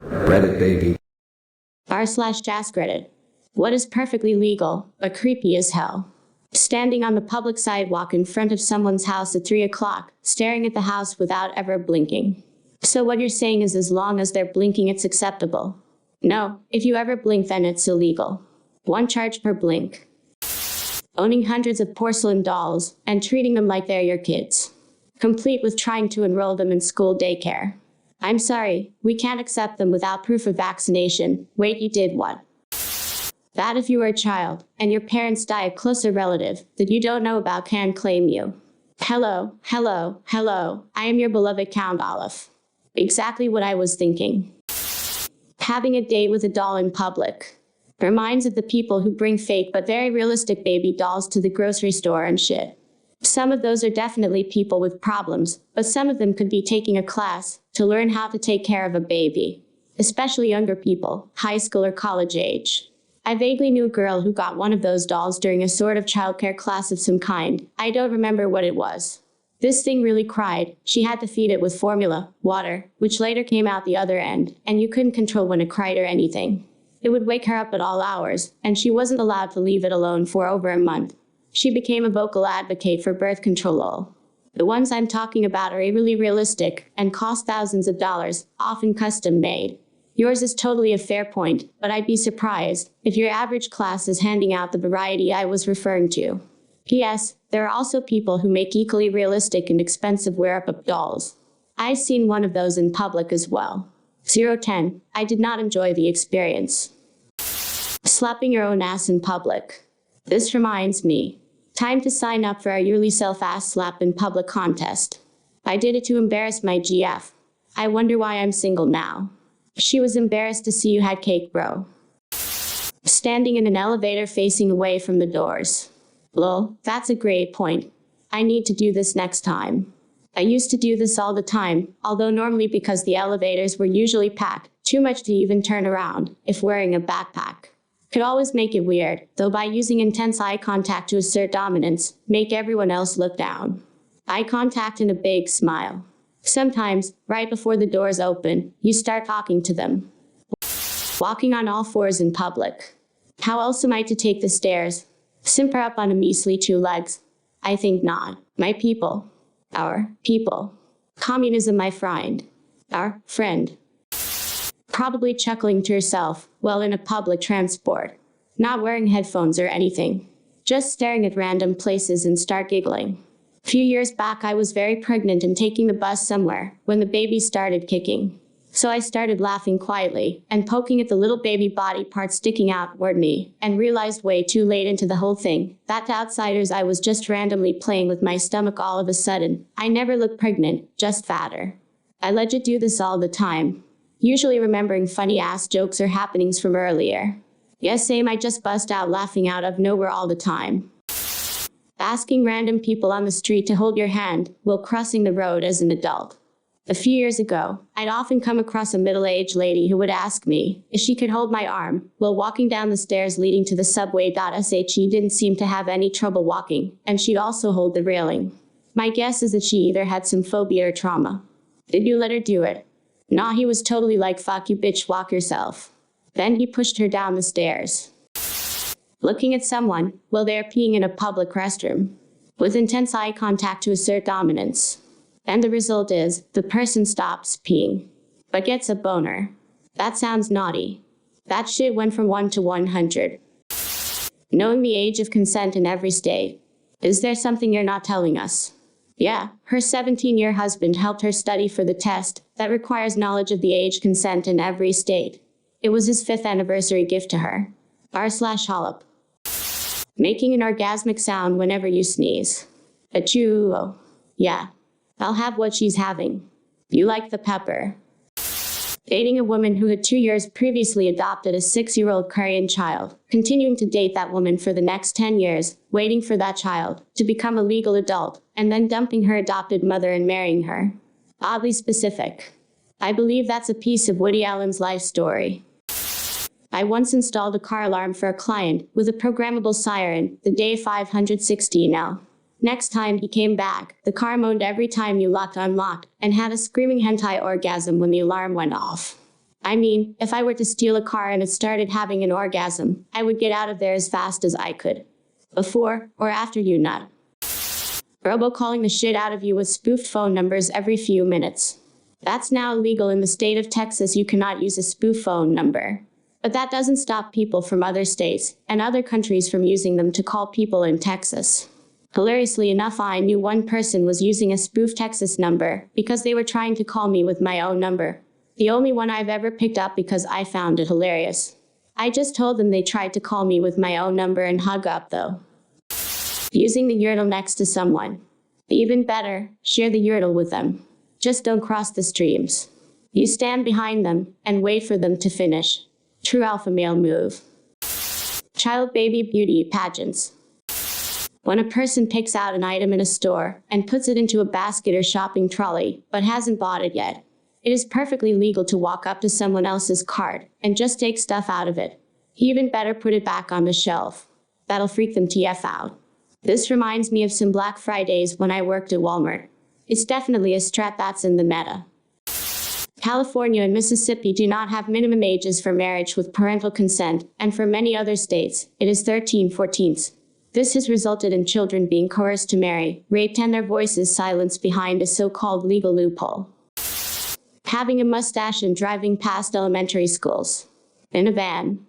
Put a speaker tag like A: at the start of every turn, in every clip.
A: Reddit baby.
B: r/ask Reddit. What is perfectly legal, but creepy as hell? Standing on the public sidewalk in front of someone's house at 3 o'clock, staring at the house without ever blinking. So what you're saying is as long as they're blinking, it's acceptable. No, if you ever blink, then it's illegal. 1 charge per blink. Owning hundreds of porcelain dolls and treating them like they're your kids. Complete with trying to enroll them in school daycare. I'm sorry, we can't accept them without proof of vaccination. Wait, you did what? That if you are a child, and your parents die, a closer relative that you don't know about can claim you. Hello, I am your beloved Count Olive. Exactly what I was thinking. Having a date with a doll in public. Reminds of the people who bring fake but very realistic baby dolls to the grocery store and shit. Some of those are definitely people with problems, but some of them could be taking a class to learn how to take care of a baby. Especially younger people, high school or college age. I vaguely knew a girl who got one of those dolls during a sort of childcare class of some kind. I don't remember what it was. This thing really cried. She had to feed it with formula, water, which later came out the other end, and you couldn't control when it cried or anything. It would wake her up at all hours, and she wasn't allowed to leave it alone for over a month. She became a vocal advocate for birth control. The ones I'm talking about are eerily realistic and cost thousands of dollars, often custom made. Yours is totally a fair point, but I'd be surprised if your average class is handing out the variety I was referring to. P.S. There are also people who make equally realistic and expensive wear-up dolls. I've seen one of those in public as well. 010. I did not enjoy the experience. Slapping your own ass in public. This reminds me. Time to sign up for our yearly self-ass slap in public contest. I did it to embarrass my GF. I wonder why I'm single now. She was embarrassed to see you had cake, bro. Standing in an elevator facing away from the doors. Lol, that's a great point. I need to do this next time. I used to do this all the time, although normally because the elevators were usually packed, too much to even turn around, if wearing a backpack. Could always make it weird, though by using intense eye contact to assert dominance, make everyone else look down. Eye contact and a big smile. Sometimes, right before the doors open, you start talking to them. Walking on all fours in public. How else am I to take the stairs? Simper up on a measly 2 legs? I think not. My people. Our people. Communism, my friend. Our friend. Probably chuckling to yourself while in a public transport. Not wearing headphones or anything. Just staring at random places and start giggling. A few years back, I was very pregnant and taking the bus somewhere when the baby started kicking. So I started laughing quietly and poking at the little baby body part sticking out toward me and realized way too late into the whole thing that to outsiders I was just randomly playing with my stomach all of a sudden. I never looked pregnant, just fatter. I legit do this all the time. Usually remembering funny ass jokes or happenings from earlier. Yes, same, I just bust out laughing out of nowhere all the time. Asking random people on the street to hold your hand while crossing the road as an adult. A few years ago, I'd often come across a middle-aged lady who would ask me if she could hold my arm while walking down the stairs leading to the subway. She didn't seem to have any trouble walking, and she'd also hold the railing. My guess is that she either had some phobia or trauma. Did you let her do it? Nah, he was totally like, fuck you bitch, walk yourself. Then he pushed her down the stairs. Looking at someone while they're peeing in a public restroom, with intense eye contact to assert dominance. And the result is, the person stops peeing, but gets a boner. That sounds naughty. That shit went from 1 to 100. Knowing the age of consent in every state. Is there something you're not telling us? Yeah, her 17-year husband helped her study for the test that requires knowledge of the age consent in every state. It was his 5th anniversary gift to her. r/Hollop. Making an orgasmic sound whenever you sneeze. Achoo. Yeah. I'll have what she's having. You like the pepper. Dating a woman who had 2 years previously adopted a 6-year-old Korean child, continuing to date that woman for the next 10 years, waiting for that child to become a legal adult, and then dumping her adopted mother and marrying her. Oddly specific. I believe that's a piece of Woody Allen's life story. I once installed a car alarm for a client with a programmable siren the day 516L. Next time he came back, the car moaned every time you locked unlocked and had a screaming hentai orgasm when the alarm went off. I mean, if I were to steal a car and it started having an orgasm, I would get out of there as fast as I could. Before or after you nut. Robocalling the shit out of you with spoofed phone numbers every few minutes. That's now illegal in the state of Texas. You cannot use a spoof phone number. But that doesn't stop people from other states and other countries from using them to call people in Texas. Hilariously enough, I knew one person was using a spoof Texas number because they were trying to call me with my own number. The only one I've ever picked up because I found it hilarious. I just told them they tried to call me with my own number and hung up though. Using the urinal next to someone. Even better, share the urinal with them. Just don't cross the streams. You stand behind them and wait for them to finish. True alpha male move. Child baby beauty pageants. When a person picks out an item in a store and puts it into a basket or shopping trolley, but hasn't bought it yet, it is perfectly legal to walk up to someone else's cart and just take stuff out of it. Even better, put it back on the shelf. That'll freak them TF out. This reminds me of some Black Fridays when I worked at Walmart. It's definitely a strat that's in the meta. California and Mississippi do not have minimum ages for marriage with parental consent, and for many other states, it is 13/14. This has resulted in children being coerced to marry, raped, and their voices silenced behind a so-called legal loophole. Having a mustache and driving past elementary schools. In a van.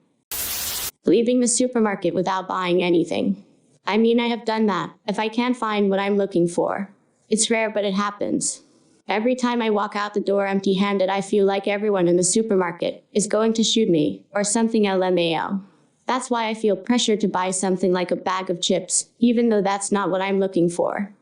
B: Leaving the supermarket without buying anything. I mean, I have done that, if I can't find what I'm looking for. It's rare, but it happens. Every time I walk out the door empty-handed, I feel like everyone in the supermarket is going to shoot me, or something LMAO. That's why I feel pressured to buy something like a bag of chips, even though that's not what I'm looking for.